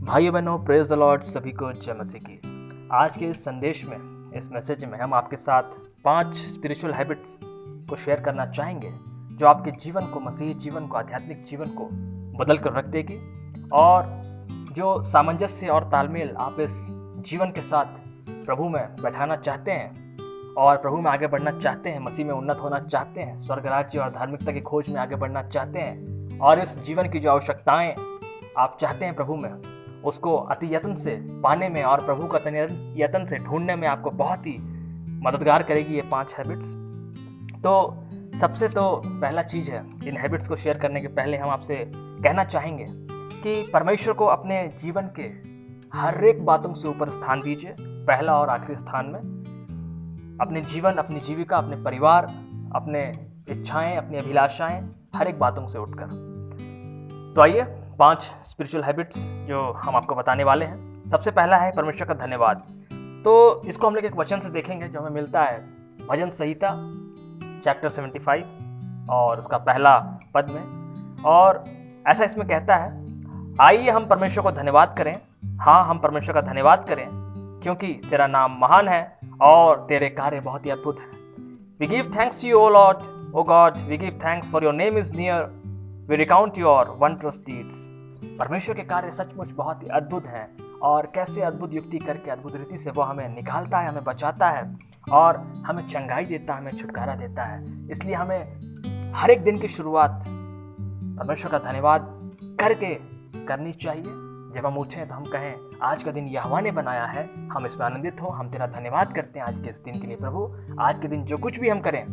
भाइयों बहनों, praise the Lord, सभी को जय मसीह की। आज के इस संदेश में, इस मैसेज में हम आपके साथ 5 स्पिरिचुअल हैबिट्स को शेयर करना चाहेंगे जो आपके जीवन को, मसीही जीवन को, आध्यात्मिक जीवन को बदल कर रख देगी और जो सामंजस्य और तालमेल आप इस जीवन के साथ प्रभु में बैठाना चाहते हैं और प्रभु में आगे बढ़ना चाहते हैं, मसीह में उन्नत होना चाहते हैं, स्वर्ग राज्य और धार्मिकता की खोज में आगे बढ़ना चाहते हैं और इस जीवन की जो आवश्यकताएं आप चाहते हैं प्रभु में, उसको अति यत्न से पाने में और प्रभु का यत्न से ढूंढने में आपको बहुत ही मददगार करेगी ये 5 हैबिट्स। तो सबसे तो पहला चीज़ है, इन हैबिट्स को शेयर करने के पहले हम आपसे कहना चाहेंगे कि परमेश्वर को अपने जीवन के हर एक बातों से ऊपर स्थान दीजिए, पहला और आखिरी स्थान में। अपने जीवन, अपनी जीविका, अपने परिवार, अपने इच्छाएं, अपनी अभिलाषाएं, हर एक बातों से उठकर। तो आइए 5 स्पिरिचुअल हैबिट्स जो हम आपको बताने वाले हैं। सबसे पहला है परमेश्वर का धन्यवाद। तो इसको हम लोग एक वचन से देखेंगे जो हमें मिलता है भजन संहिता चैप्टर 75 और उसका पहला पद में, और ऐसा इसमें कहता है, आइए हम परमेश्वर को धन्यवाद करें। हाँ, हम परमेश्वर का धन्यवाद करें क्योंकि तेरा नाम महान है और तेरे कार्य बहुत ही अद्भुत हैं। We give thanks to you, O Lord, O God, we give thanks for your name is near, we recount your wondrous deeds। परमेश्वर के कार्य सचमुच बहुत ही अद्भुत हैं और कैसे अद्भुत युक्ति करके, अद्भुत रीति से वो हमें निकालता है, हमें बचाता है और हमें चंगाई देता है, हमें छुटकारा देता है। इसलिए हमें हर एक दिन की शुरुआत परमेश्वर का धन्यवाद करके करनी चाहिए। जब हम उठें तो हम कहें, आज का दिन यहोवा ने बनाया है, हम इसमें आनंदित हो, हम तेरा धन्यवाद करते हैं आज के इस दिन के लिए। प्रभु, आज के दिन जो कुछ भी हम करें,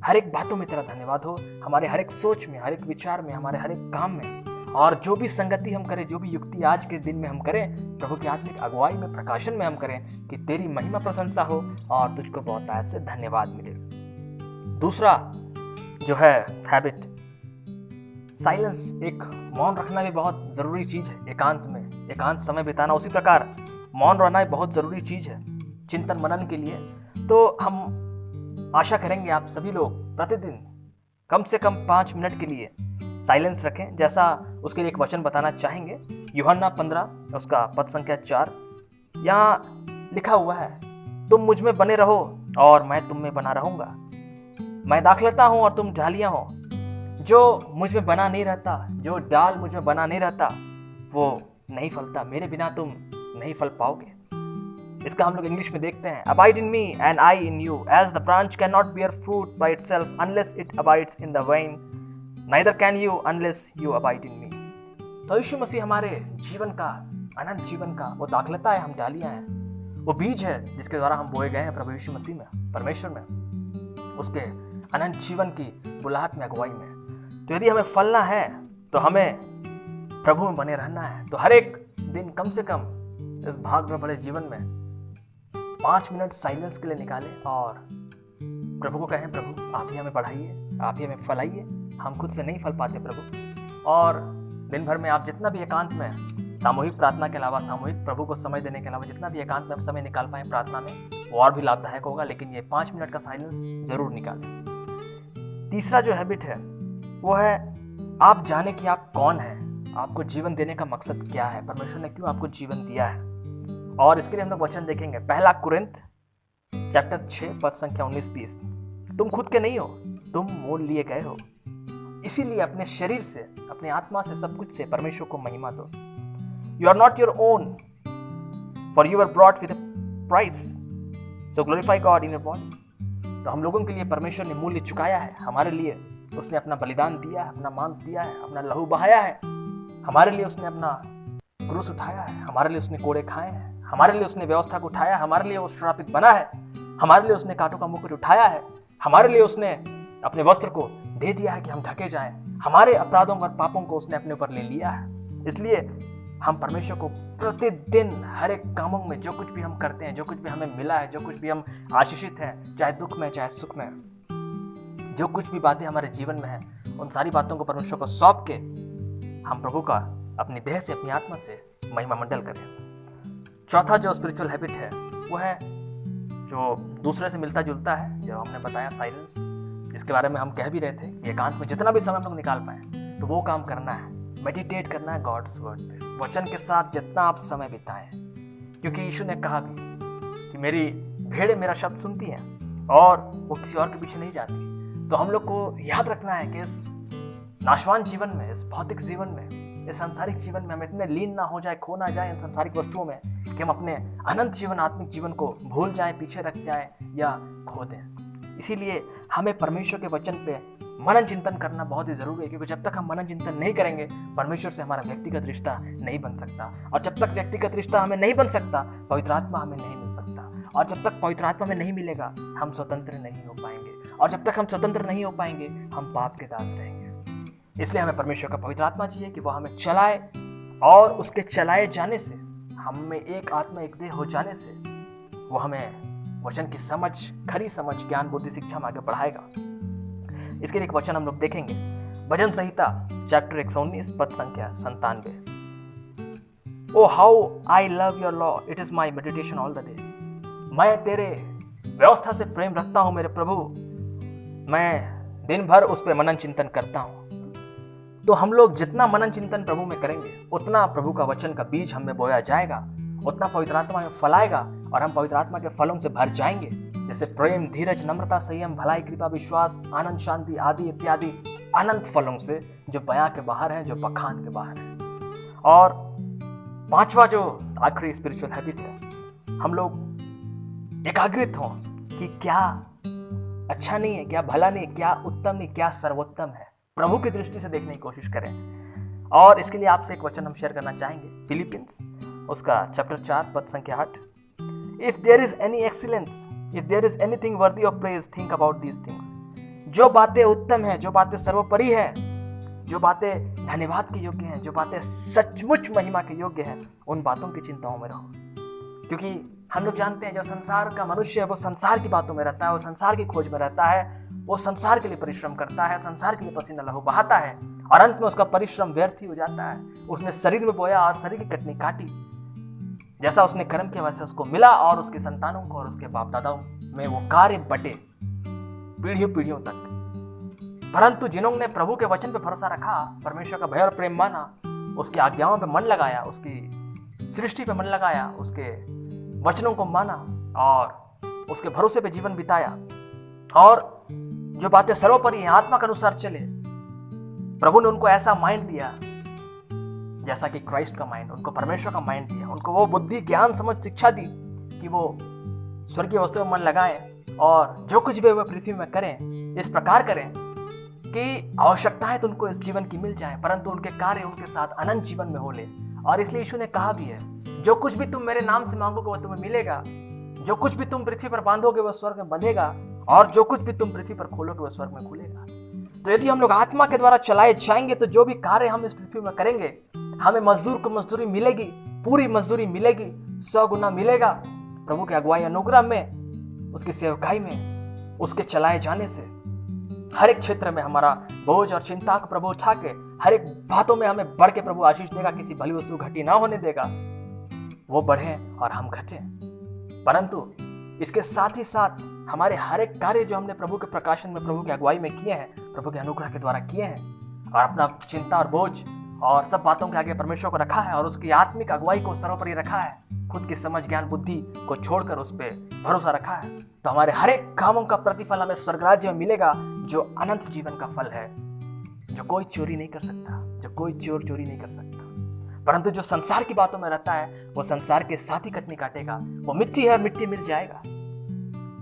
हर एक बातों में तेरा धन्यवाद हो, हमारे हर एक सोच में, हर एक विचार में, हमारे हर एक काम में, और जो भी संगति हम करें, जो भी युक्ति आज के दिन में हम करें, प्रभु की आत्मिक अगुवाई में, प्रकाशन में हम करें कि तेरी महिमा प्रशंसा हो और तुझको बहुतायत से धन्यवाद मिले। दूसरा जो है हैबिट, साइलेंस, एक मौन रखना भी बहुत ज़रूरी चीज़ है। एकांत में एकांत समय बिताना, उसी प्रकार मौन रहना बहुत ज़रूरी चीज़ है चिंतन मनन के लिए। तो हम आशा करेंगे आप सभी लोग प्रतिदिन कम से कम 5 मिनट के लिए साइलेंस रखें, जैसा उसके लिए एक वचन बताना चाहेंगे। यूहन्ना 15 उसका पद संख्या 4, यहाँ लिखा हुआ है, तुम मुझ में बने रहो और मैं तुम में बना रहूँगा। मैं दाखलता हूँ और तुम झालियाँ हो। जो मुझ में बना नहीं रहता, जो डाल मुझ में बना नहीं रहता, वो नहीं फलता। मेरे बिना तुम नहीं फल पाओगे। इसका हम लोग इंग्लिश में देखते हैं, abide in me and I in you, as the branch can not bear fruit by itself unless it abides in the vine, neither can you unless you abide in me. तो यीशु मसीह हमारे जीवन का, अनंत जीवन का वो दाखलता है, हम डालियां हैं, वो बीज है जिसके द्वारा हम बोए गए हैं प्रभु यीशु मसीह में, परमेश्वर में, उसके अनंत जीवन की बुलाहट में, अगुवाई में। तो यदि हमें फलना है तो हमें प्रभु में बने रहना है। तो हर एक दिन कम से कम इस भाग में भरे जीवन में 5 मिनट साइलेंस के लिए निकालें और प्रभु को कहें, प्रभु आप ही हमें बढ़ाइए, आप ही हमें फलाइए, हम खुद से नहीं फल पाते प्रभु। और दिन भर में आप जितना भी एकांत में, सामूहिक प्रार्थना के अलावा, सामूहिक प्रभु को समय देने के अलावा जितना भी एकांत में आप समय निकाल पाएं प्रार्थना में, वो और भी लाभदायक होगा। लेकिन ये 5 मिनट का साइलेंस जरूर निकालें। तीसरा जो हैबिट है वो है, आप जाने कि आप कौन हैं, आपको जीवन देने का मकसद क्या है, परमेश्वर ने क्यों आपको जीवन दिया है। और इसके लिए हम लोग वचन देखेंगे, पहला कुरिन्थ चैप्टर 6 पद संख्या 19-20। तुम खुद के नहीं हो, तुम मोल लिए गए हो, इसीलिए अपने शरीर से, अपने आत्मा से, सब कुछ से परमेश्वर को महिमा दो। You are not your own, for you are brought with a price, so glorify God in your body. तो हम लोगों के लिए परमेश्वर ने मूल्य चुकाया है, हमारे लिए उसने अपना बलिदान दिया है, अपना मांस दिया है, अपना लहू बहाया है, हमारे लिए उसने अपना क्रूस उठाया है, हमारे लिए उसने कोड़े खाए हैं, हमारे लिए उसने व्यवस्था को उठाया, हमारे लिए वो श्रापित बना है, हमारे लिए उसने कांटों का मुकुट उठाया है, हमारे लिए उसने अपने वस्त्र को दे दिया है कि हम ढके जाएं, हमारे अपराधों और पापों को उसने अपने ऊपर ले लिया है। इसलिए हम परमेश्वर को प्रतिदिन हर एक कामों में, जो कुछ भी हम करते हैं, जो कुछ भी हमें मिला है, जो कुछ भी हम आशीषित हैं, चाहे दुख में चाहे सुख में, जो कुछ भी बातें हमारे जीवन में हैं, उन सारी बातों को परमेश्वर को सौंप के हम प्रभु का अपनी देह से, अपनी आत्मा से महिमा मंडल करें। चौथा जो स्पिरिचुअल हैबिट है वो है जो दूसरे से मिलता जुलता है, जो हमने बताया साइलेंस, जिसके बारे में हम कह भी रहे थे कि एकांत में जितना भी समय हम लोग निकाल पाएं तो वो काम करना है। मेडिटेट करना है गॉड्स वर्ड पे, वचन के साथ जितना आप समय बिताएं, क्योंकि यीशु ने कहा भी कि मेरी भेड़ें मेरा शब्द सुनती हैं और वो किसी और के पीछे नहीं जाती। तो हम लोग को याद रखना है कि इस नाशवान जीवन में, इस भौतिक जीवन में, इस सांसारिक जीवन में हम इतने लीन ना हो जाए, खो ना जाए इन सांसारिक वस्तुओं में कि हम अपने अनंत जीवन, आत्मिक जीवन को भूल जाएं, पीछे रख जाएं या खो दें। इसीलिए हमें परमेश्वर के वचन पे मनन चिंतन करना बहुत ही जरूरी है, क्योंकि जब तक हम मनन चिंतन नहीं करेंगे परमेश्वर से हमारा व्यक्तिगत रिश्ता नहीं बन सकता, और जब तक व्यक्तिगत रिश्ता हमें नहीं बन सकता पवित्र आत्मा हमें नहीं मिल सकता, और जब तक पवित्र आत्मा हमें नहीं मिलेगा हम स्वतंत्र नहीं हो पाएंगे, और जब तक हम स्वतंत्र नहीं हो पाएंगे हम पाप के दास रहेंगे। इसलिए हमें परमेश्वर का पवित्र आत्मा चाहिए कि वह हमें चलाए, और उसके चलाए जाने से, हम में एक आत्मा एक देह हो जाने से वो हमें वचन की समझ, खरी समझ, ज्ञान, बुद्धि, शिक्षा में आगे बढ़ाएगा। इसके लिए एक वचन हम लोग देखेंगे, भजन संहिता चैप्टर 119 पद संख्या 97। O how I love your law, it is my meditation all the day. मैं तेरे व्यवस्था से प्रेम रखता हूं मेरे प्रभु, मैं दिन भर उस पर मनन चिंतन करता हूं। तो हम लोग जितना मनन चिंतन प्रभु में करेंगे उतना प्रभु का वचन का बीज हमें बोया जाएगा, उतना पवित्र आत्मा में फलाएगा और हम पवित्र आत्मा के फलों से भर जाएंगे, जैसे प्रेम, धीरज, नम्रता, संयम, भलाई, कृपा, विश्वास, आनंद, शांति आदि इत्यादि अनंत फलों से, जो बयां के बाहर हैं, जो बखान के बाहर हैं। और पांचवा जो आखिरी स्पिरिचुअल हैबिट है, हम लोग एकाग्रित हों कि क्या अच्छा नहीं है, क्या भला नहीं, क्या उत्तम नहीं, क्या सर्वोत्तम है, प्रभु की दृष्टि से देखने की कोशिश करें। और इसके लिए आपसे एक वचन हम शेयर करना चाहेंगे, फिलिपियंस उसका चैप्टर 4 पद संख्या 8। If there is any excellence, if there is anything worthy of praise, think about these things. जो बातें उत्तम है, जो बातें सर्वोपरि है, जो बातें धन्यवाद के योग्य हैं, जो बातें सचमुच महिमा के योग्य हैं, उन बातों की चिंताओं में रहो। क्योंकि हम लोग जानते हैं जो संसार का मनुष्य है वो संसार की बातों में रहता है, वो संसार की खोज में रहता है, वो संसार के लिए परिश्रम करता है, संसार के लिए पसीना लहू बहाता है, और अंत में उसका परिश्रम व्यर्थ ही हो जाता है। उसने शरीर में बोया और शरीर की कटनी काटी, जैसा उसने कर्म किया वैसे उसको मिला, और उसके संतानों को और उसके बाप दादाओं में वो कार्य बटे पीढ़ियों पीढ़ियों तक। परंतु जिन्होंने प्रभु के वचन पे भरोसा रखा, परमेश्वर का भय और प्रेम माना, उसकी आज्ञाओं पे मन लगाया, उसकी सृष्टि पे मन लगाया, उसके वचनों को माना और उसके भरोसे पे जीवन बिताया, और जो बातें सर्वोपरि हैं, आत्मा के अनुसार चले, प्रभु ने उनको ऐसा माइंड दिया जैसा कि क्राइस्ट का माइंड, उनको परमेश्वर का माइंड दिया, उनको वो बुद्धि, ज्ञान, समझ, शिक्षा दी कि वो स्वर्गीय वस्तुओं में मन लगाएं और जो कुछ भी वह पृथ्वी में करें इस प्रकार करें कि आवश्यकताएं तो उनको इस जीवन की मिल जाएं, परंतु उनके कार्य उनके साथ अनंत जीवन में हो ले। और इसलिए यीशु ने कहा भी है, जो कुछ भी तुम मेरे नाम से मांगोगे वह तुम्हें मिलेगा, जो कुछ भी तुम पृथ्वी पर बांधोगे वह स्वर्ग में बंधेगा, और जो कुछ भी तुम पृथ्वी पर खोलोगे वह स्वर्ग में खुलेगा। तो यदि हम लोग आत्मा के द्वारा चलाए जाएंगे तो जो भी कार्य हम इस पृथ्वी में करेंगे, हमें मजदूर को मजदूरी मिलेगी, पूरी मजदूरी मिलेगी, 100 गुना मिलेगा। प्रभु के अगुवाई अनुग्रह में, उसकी सेवकाई में, उसके चलाए जाने से हर एक क्षेत्र में हमारा बोझ और चिंता को प्रभु उठा के हर एक बातों में हमें बढ़ के प्रभु आशीष देगा। किसी भली वस्तु घटी ना होने देगा, वो बढ़े और हम घटे। परंतु इसके साथ ही साथ हमारे हर एक कार्य जो हमने प्रभु के प्रकाशन में, प्रभु की अगुवाई में किए हैं, प्रभु के अनुग्रह के द्वारा किए हैं, और अपना चिंता और बोझ और सब बातों के आगे परमेश्वर को रखा है और उसकी आत्मिक अगुवाई को सर्वोपरि रखा है, खुद की समझ, ज्ञान, बुद्धि को छोड़कर उस पर भरोसा रखा है, तो हमारे हर एक कामों का प्रतिफल हमें स्वर्ग राज्य में मिलेगा, जो अनंत जीवन का फल है, जो कोई चोरी नहीं कर सकता, जो कोई चोर चोरी नहीं कर सकता। परंतु जो संसार की बातों में रहता है वो संसार के साथ ही कटनी काटेगा, वो मिट्टी है, मिट्टी मिल जाएगा।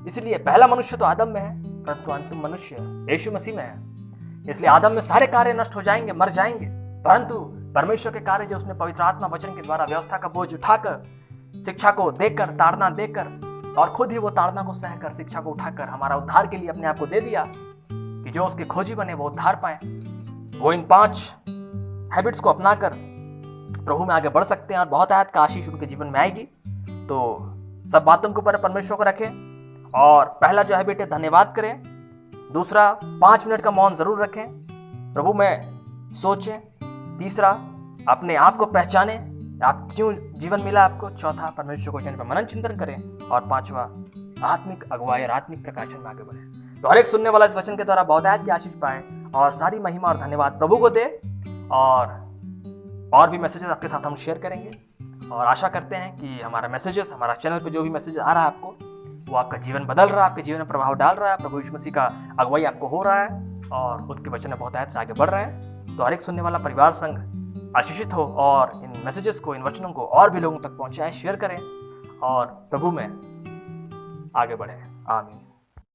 इसलिए पहला मनुष्य तो आदम में है, परंतु अंतिम मनुष्य यीशु मसीह में है। इसलिए आदम में सारे कार्य नष्ट हो जाएंगे, मर जाएंगे, परंतु परमेश्वर के कार्य जो उसने पवित्र आत्मा वचन के द्वारा व्यवस्था का बोझ उठाकर, शिक्षा को देकर, ताड़ना देकर, और खुद ही वो ताड़ना को सहकर, शिक्षा को उठाकर हमारा उद्धार के लिए अपने आप को दे दिया कि जो उसके खोजी बने वो उद्धार पाए। वो इन 5 हैबिट्स को अपनाकर प्रभु में आगे बढ़ सकते हैं और बहुत आयत का आशीष उनके जीवन में आएगी। तो सब बातों के ऊपर परमेश्वर को रखें, और पहला जो हैबिट है धन्यवाद करें, दूसरा 5 मिनट का मौन जरूर रखें, प्रभु में सोचें, तीसरा अपने आप को पहचाने, आप क्यों जीवन मिला आपको, चौथा परमेश्वर को वचन पर मनन चिंतन करें, और 5वां आत्मिक अगुवाई और आत्मिक प्रकाशन में आगे बढ़े। तो हर एक सुनने वाला इस वचन के द्वारा बहुत आयत की आशीष पाए और सारी महिमा और धन्यवाद प्रभु को दे, और और भी मैसेजेस आपके साथ हम शेयर करेंगे और आशा करते हैं कि हमारा मैसेजेस, हमारा चैनल पे जो भी मैसेज आ रहा है आपको, वो आपका जीवन बदल रहा है, आपके जीवन में प्रभाव डाल रहा है, प्रभु यीशु मसीह का अगुवाई आपको हो रहा है और उनके वचन में बहुत आयत से आगे बढ़ रहे हैं। तो हर एक सुनने वाला परिवार संघ आशीषित हो और इन मैसेजेस को, इन वचनों को और भी लोगों तक पहुंचाएं, शेयर करें और प्रभु में आगे बढ़ें। आमीन।